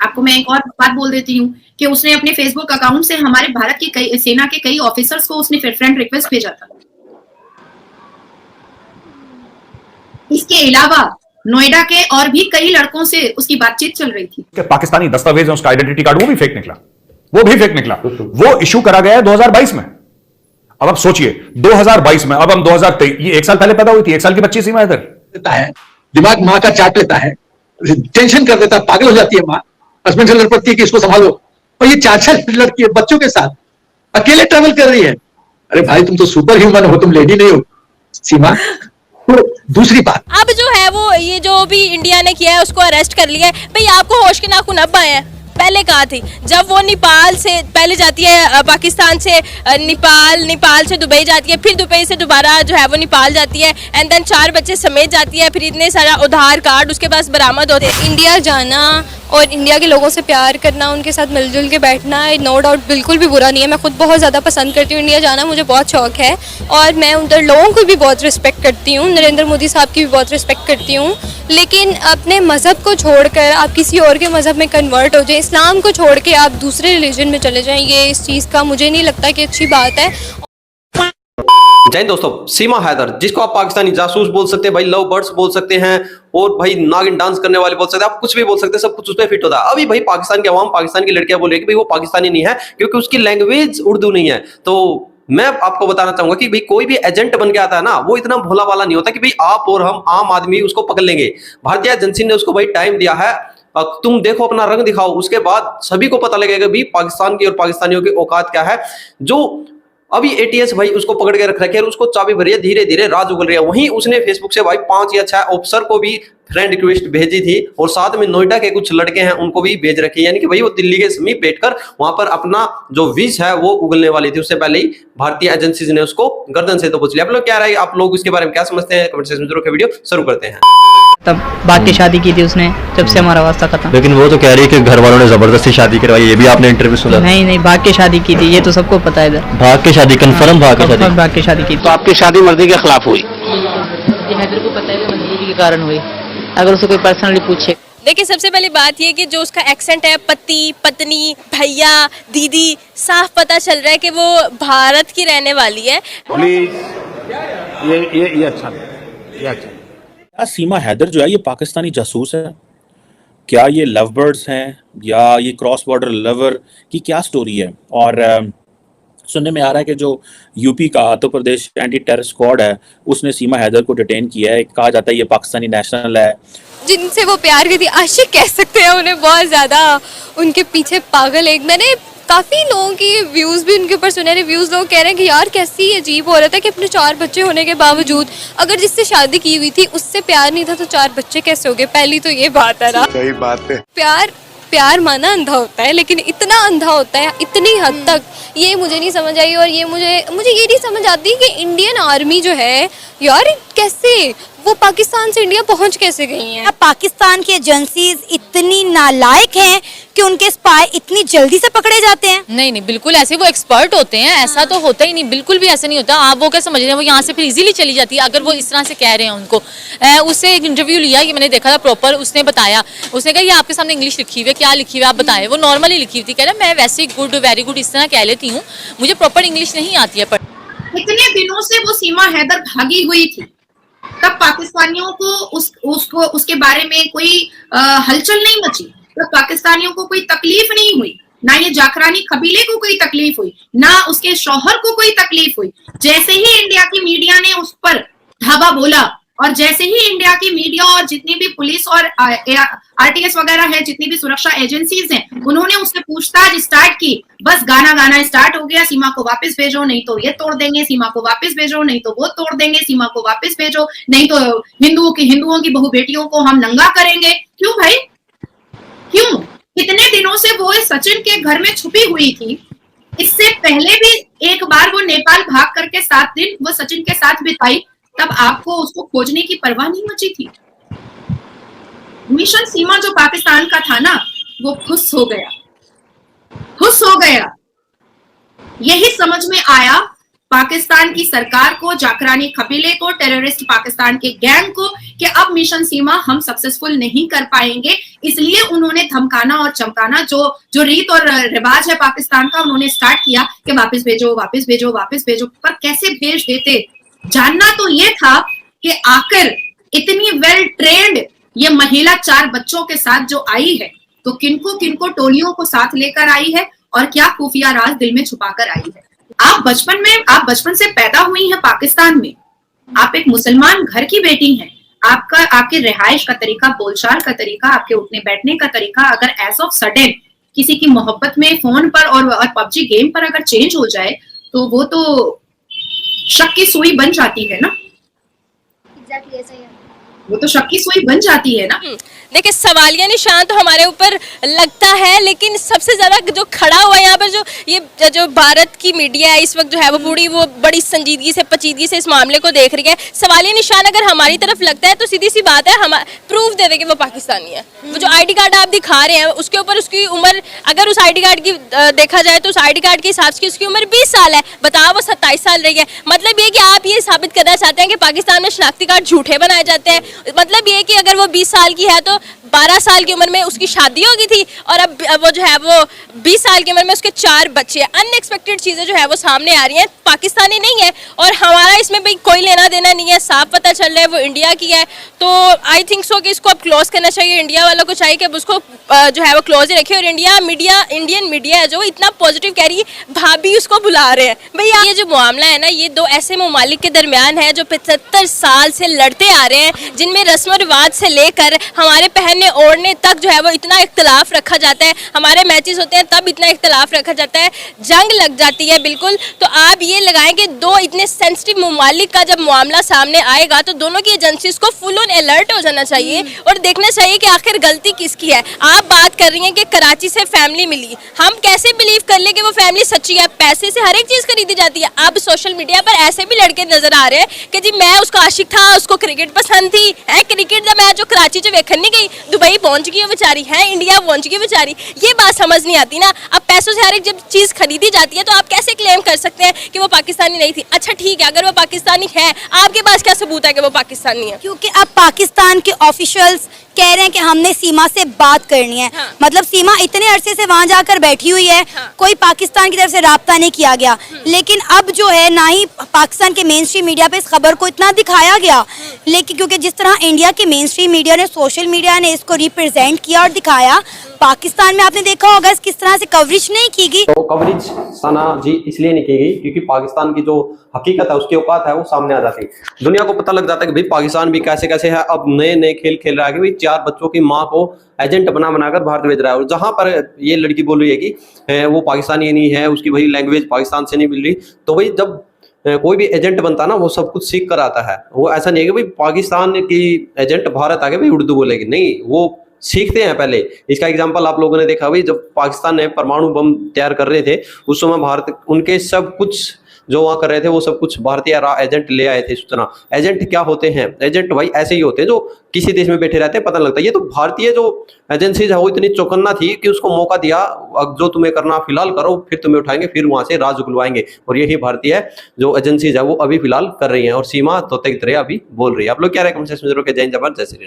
आपको मैं एक और बात बोल देती हूँ कि उसने अपने फेसबुक अकाउंट से हमारे भारत की कई सेना के कई ऑफिसर्स को उसने फ्रेंड रिक्वेस्ट भेजा था। इसके अलावा नोएडा के और भी कई लड़कों से उसकी बातचीत चल रही थी। पाकिस्तानी दस्तावेज उसका आइडेंटिटी कार्ड वो भी फेक निकला, वो भी फेक निकला। वो इशू करा गया है 2022 में। अब आप सोचिए 2022 में, अब हम 2023, ये 1 साल पहले पैदा हुई थी, 1 साल की बच्ची सीमा हैदर। है दिमाग मां का चाट लेता है, टेंशन कर देता है, पागल हो जाती है मां, हस्बैंड से लड़ पड़ती है कि इसको संभालो, और ये 4-4 लड़की है बच्चों के साथ अकेले ट्रैवल कर रही है। अरे भाई तुम तो सुपर ह्यूमन हो, तुम लेडी नहीं हो सीमा। तो दूसरी बात, अब जो है वो ये जो भी इंडिया ने किया है उसको अरेस्ट कर लिया है। भाई आपको होश के नाखून अब आए हैं, पहले कहा थी जब वो नेपाल से पहले जाती है, पाकिस्तान से नेपाल से दुबई जाती है, फिर दुबई से दोबारा जो है वो नेपाल जाती है, एंड देन 4 बच्चे समेत जाती है, फिर इतने सारा आधार कार्ड उसके पास बरामद होते हैं। इंडिया जाना और इंडिया के लोगों से प्यार करना, उनके साथ मिलजुल के बैठना, नो डाउट बिल्कुल भी बुरा नहीं है। मैं खुद बहुत ज़्यादा पसंद करती हूँ इंडिया जाना, मुझे बहुत शौक है और मैं उधर लोगों को भी बहुत रिस्पेक्ट करती हूँ, नरेंद्र मोदी साहब की भी बहुत रिस्पेक्ट करती हूँ। लेकिन अपने मज़हब को छोड़कर आप किसी और के मज़हब में कन्वर्ट हो जाए, इस्लाम को छोड़ के आप दूसरे रिलीजन में चले जाएं, ये इस चीज़ का मुझे नहीं लगता कि अच्छी बात है। जय हिंद दोस्तों, सीमा हैदर जिसको आप पाकिस्तानी जासूस बोल सकते हैं, भाई लव बर्ड्स बोल सकते हैं, और भाई नागिन डांस करने वाले बोल सकते हैं, आप कुछ भी बोल सकते हैं, सब कुछ उस पर फिट होता है। अभी भाई पाकिस्तान के अवाम, पाकिस्तान की लड़कियां बोल रही है कि भाई वो पाकिस्तानी नहीं है क्योंकि उसकी लैंग्वेज उर्दू नहीं है। तो मैं आपको बताना चाहूंगा कि भाई कोई भी एजेंट बन के आता है ना, वो इतना भोला वाला नहीं होता कि भाई आप और हम आम आदमी उसको पकड़ लेंगे। भारतीय एजेंसी ने उसको भाई टाइम दिया है, तुम देखो अपना रंग दिखाओ, उसके बाद सभी को पता लगेगा भी पाकिस्तान की और पाकिस्तानियों की औकात क्या है। जो अभी एटीएस भाई उसको पकड़ के रख रखे हैं, उसको चाबी भरी है, धीरे धीरे राज उगल रही है। वहीं उसने फेसबुक से भाई 5 या 6 ऑफिसर को भी फ्रेंड रिक्वेस्ट भेजी थी, और साथ में नोएडा के कुछ लड़के हैं उनको भी भेज रखी है, यानी कि भाई वो दिल्ली के समीप बैठकर वहां पर अपना जो विष है वो उगलने वाली थी। उससे पहले ही भारतीय एजेंसीज ने उसको गर्दन से तो पूछ लिया। आप लोग क्या राय, आप लोग इसके बारे में क्या समझते हैं, कमेंट सेक्शन में जरूर वीडियो शुरू करते हैं। तब भाग के शादी की थी उसने, जब से हमारा वास्ता खत्म। लेकिन वो तो कह रही है कि घर वालों ने जबरदस्ती शादी करवाई, ये भी आपने इंटरव्यू सुना? नहीं, भाग के शादी की थी, ये तो सबको पता है इधर। भाग के शादी, कंफर्म भाग के शादी की। तो आपकी शादी मर्जी के खिलाफ हुई? हैदर को पता है कि मजबूरी के कारण हुई, अगर उसे कोई पर्सनली पूछे। देखिए सबसे पहली बात ये कि जो उसका एक्सेंट है, पति, पत्नी, भैया, दीदी, साफ पता चल रहा है कि वो भारत की रहने वाली है। प्लीज ये अच्छा ये अच्छा। सीमा हैदर जो है ये पाकिस्तानी जासूस है क्या? ये लव बर्ड्स हैं या ये क्रॉस बॉर्डर लवर की क्या स्टोरी है? और सुनने में आ रहा है कि जो यूपी का Andhra Pradesh anti terror squad है उसने सीमा हैदर को डिटेन किया है। कहा जाता है ये पाकिस्तानी नेशनल है। जिनसे वो प्यार करती, आशिक कह सकते हैं उन्हें, बहुत ज़्यादा उनके पीछे पागल है। मैंने काफ़ी लोगों की व्यूज़ भी उनके ऊपर सुने, रिव्यूज़ लोग कह रहे हैं कि यार कैसी अजीब हो रहा था कि अपने 4 बच्चे होने के बावजूद अगर जिससे शादी की हुई थी उससे प्यार नहीं था तो 4 बच्चे कैसे हो गए? पहली तो ये बात है ना। सही बात है। प्यार माना अंधा होता है, लेकिन इतना अंधा होता है इतनी हद तक, ये मुझे नहीं समझ आई। और ये मुझे ये नहीं समझ आती कि इंडियन आर्मी जो है यार कैसे वो पाकिस्तान से इंडिया पहुंच कैसे गई हैं? पाकिस्तान की एजेंसीज इतनी नालायक हैं कि उनके स्पाई इतनी जल्दी से पकड़े जाते हैं। नहीं बिल्कुल ऐसे वो एक्सपर्ट होते हैं, ऐसा तो होता ही नहीं, बिल्कुल भी ऐसा नहीं होता। आप वो क्या समझ रहे हैं, वो यहाँ से फिर इजीली चली जाती है अगर वो इस तरह से कह रहे हैं उनको। उससे एक इंटरव्यू लिया, ये मैंने देखा था प्रॉपर, उसने बताया, उसने कहा ये आपके सामने इंग्लिश लिखी हुई है, क्या लिखी हुई है आप बताएं। वो नॉर्मली लिखी हुई थी, कह रहा मैं वैसे गुड, वेरी गुड इस तरह कह लेती हूँ, मुझे प्रॉपर इंग्लिश नहीं आती है। पर इतने दिनों से वो सीमा हैदर भागी हुई थी, तब पाकिस्तानियों को उसके बारे में कोई हलचल नहीं मची, तब पाकिस्तानियों को कोई तकलीफ नहीं हुई, ना ये जाखरानी कबीले को कोई तकलीफ हुई, ना उसके शौहर को कोई तकलीफ हुई। जैसे ही इंडिया की मीडिया ने उस पर धावा बोला, और जैसे ही इंडिया की मीडिया और जितनी भी पुलिस और आरटीएस वगैरह है, जितनी भी सुरक्षा एजेंसीज हैं, उन्होंने उससे पूछताछ स्टार्ट की, बस गाना स्टार्ट हो गया, सीमा को वापस भेजो, नहीं तो ये तोड़ देंगे, सीमा को वापस भेजो, नहीं तो वो तोड़ देंगे, सीमा को वापस भेजो, नहीं तो हिंदुओं की बहु बेटियों को हम नंगा करेंगे। क्यों भाई, क्यों? इतने दिनों से वो सचिन के घर में छुपी हुई थी। इससे पहले भी एक बार वो नेपाल भाग करके 7 दिन वो सचिन के साथ बिताई, तब आपको उसको खोजने की परवाह नहीं मची थी। मिशन सीमा जो पाकिस्तान का था ना, वो खुश हो गया। यही समझ में आया पाकिस्तान की सरकार को, जाकरानी कबीले को, टेररिस्ट पाकिस्तान के गैंग को कि अब मिशन सीमा हम सक्सेसफुल नहीं कर पाएंगे, इसलिए उन्होंने धमकाना और चमकाना, जो रीत और रिवाज है पाकिस्तान का, उन्होंने स्टार्ट किया कि वापस भेजो, वापस भेजो, वापस भेजो। पर कैसे भेज देते? जानना तो ये था कि आखिर इतनी वेल ट्रेंड ये महिला 4 बच्चों के साथ जो आई है, तो किनको किनको टोलियों को साथ लेकर आई है और क्या खुफिया राज दिल में छुपाकर आई है। आप बचपन से पैदा हुई हैं पाकिस्तान में, आप एक मुसलमान घर की बेटी हैं, आपके रिहाइश का तरीका, बोलचाल का तरीका, आपके उठने बैठने का तरीका अगर एज ऑफ सडन किसी की मोहब्बत में फोन पर और पबजी गेम पर अगर चेंज हो जाए, तो वो तो शक की सुई बन जाती है ना। एग्जैक्टली ऐसा ही है। वो तो शक की सुई बन जाती है ना। देखिए, सवालिया निशान तो हमारे ऊपर लगता है, लेकिन सबसे ज्यादा जो खड़ा हुआ है यहाँ पर, जो भारत की मीडिया है इस वक्त जो है वो बड़ी संजीदगी से, पेचीदगी से इस मामले को देख रही है। सवालिया निशान अगर हमारी तरफ लगता है तो सीधी सी बात है, हम प्रूफ दे दें कि वो पाकिस्तानी है। वो जो आईडी कार्ड आप दिखा रहे हैं उसके ऊपर उसकी उम्र, अगर उस आईडी कार्ड की देखा जाए तो उस आईडी कार्ड के हिसाब से उसकी उम्र 20 साल है, बताओ वो 27 साल रही है। मतलब ये कि आप ये साबित करना चाहते हैं कि पाकिस्तान में शनाख्ती कार्ड झूठे बनाए जाते हैं। मतलब ये कि अगर वो 20 साल की है तो 12 साल की उम्र में उसकी शादी हो गई थी और अब वो जो है वो 20 साल की उम्र में उसके 4 बच्चे। अनएक्सपेक्टेड चीज़ें जो है वो सामने आ रही हैं। पाकिस्तानी नहीं है और हमारा इसमें भाई कोई लेना देना नहीं है, साफ पता चल रहा है वो इंडिया की है। तो आई थिंक सो कि इसको अब क्लोज करना चाहिए। इंडिया वालों को चाहिए कि अब उसको जो है वो क्लोज ही रखे। और इंडियन मीडिया है जो इतना पॉजिटिव कह रही है, भाभी उसको बुला रहे हैं। भैया ये जो मामला है ना, ये 2 ऐसे ममालिक के दरमियान है जो 75 साल से लड़ते आ रहे हैं, जिनमें रस्म और रिवाज से लेकर हमारे पहनने ओढ़ने तक जो है वो इतना इख्तलाफ रखा जाता है। हमारे मैचेस होते हैं तब इतना इख्तलाफ रखा जाता है, जंग लग जाती है बिल्कुल। तो आप ये लगाएं कि 2 इतने सेंसिटिव ममालिक का जब मामला सामने आएगा तो दोनों की एजेंसीज को फुल ऑन अलर्ट हो जाना चाहिए और देखना चाहिए कि आखिर गलती किसकी है। आप बात कर रही हैं कि कराची से फैमिली मिली, हम कैसे बिलीव कर ले कि वो फैमिली सच्ची है? पैसे से हर एक चीज खरीदी जाती है। अब सोशल मीडिया पर ऐसे भी लड़के नजर आ रहे हैं कि जी मैं उसका आशिक था, उसको क्रिकेट पसंद थी, है क्रिकेट का मैच जो कराची से वेखन नहीं गई, दुबई पहुंच गई बेचारी, है इंडिया पहुंच गई बेचारी। ये बात समझ नहीं आती ना। अब पैसों से हर एक जब चीज खरीदी जाती है तो आप कैसे क्लेम कर सकते हैं कि वो पाकिस्तानी नहीं थी? अच्छा ठीक है, अगर वो पाकिस्तानी है, आपके पास क्या सबूत है कि वो पाकिस्तानी है? क्योंकि अब पाकिस्तान के ऑफिशियल्स कह रहे हैं कि हमने सीमा से बात करनी है। हाँ। मतलब सीमा इतने अरसे से वहां जाकर बैठी हुई है, हाँ। कोई पाकिस्तान की तरफ से राब्ता नहीं किया गया। लेकिन अब जो है ना ही पाकिस्तान के मेन स्ट्रीम मीडिया पे इस खबर को इतना दिखाया गया, लेकिन क्योंकि जिस तरह इंडिया के मेन स्ट्रीम मीडिया ने, सोशल मीडिया ने इसको रिप्रेजेंट किया और दिखाया, पाकिस्तान में आपने देखा होगा इस किस तरह से कवरेज नहीं की गई। तो कवरेज सना जी इसलिए नहीं की गई क्योंकि पाकिस्तान की जो हकीकत है, उसकी औकात है, वो सामने आ जाती है। दुनिया को पता लग जाता है कि भाई पाकिस्तान भी कैसे कैसे है। अब नए नए खेल खेल रहा है कि भाई 4 बच्चों की माँ को एजेंट बनाकर भारत भेज रहा है। और जहां पर ये लड़की बोल रही है कि वो पाकिस्तानी नहीं है, उसकी भाई लैंग्वेज पाकिस्तान से नहीं मिल रही, तो भाई जब कोई भी एजेंट बनता ना, वो सब कुछ सीख कर आता है। वो ऐसा नहीं है कि भाई पाकिस्तान की एजेंट भारत आके भाई उर्दू बोलेगी, नहीं, वो सीखते हैं पहले। इसका एग्जांपल आप लोगों ने देखा भाई, जब पाकिस्तान ने परमाणु बम तैयार कर रहे थे उस समय भारत उनके सब कुछ जो वहां कर रहे थे वो सब कुछ भारतीय एजेंट ले आए थे सूचना। एजेंट क्या होते हैं? एजेंट भाई ऐसे ही होते हैं जो किसी देश में बैठे रहते हैं, पता लगता है। ये तो भारतीय जो एजेंसीज है वो इतनी चौकन्ना थी कि उसको मौका दिया, अब जो तुम्हें करना फिलहाल करो, फिर तुम्हें उठाएंगे, फिर वहां से राज उगलवाएंगे। और यही भारतीय जो एजेंसीज है वो अभी फिलहाल कर रही है। और सीमा तोते की तरह अभी बोल रही है। आप लोग क्या रहे कमेंट सेक्शन में जरूर, जय हिंद, जय श्री राम।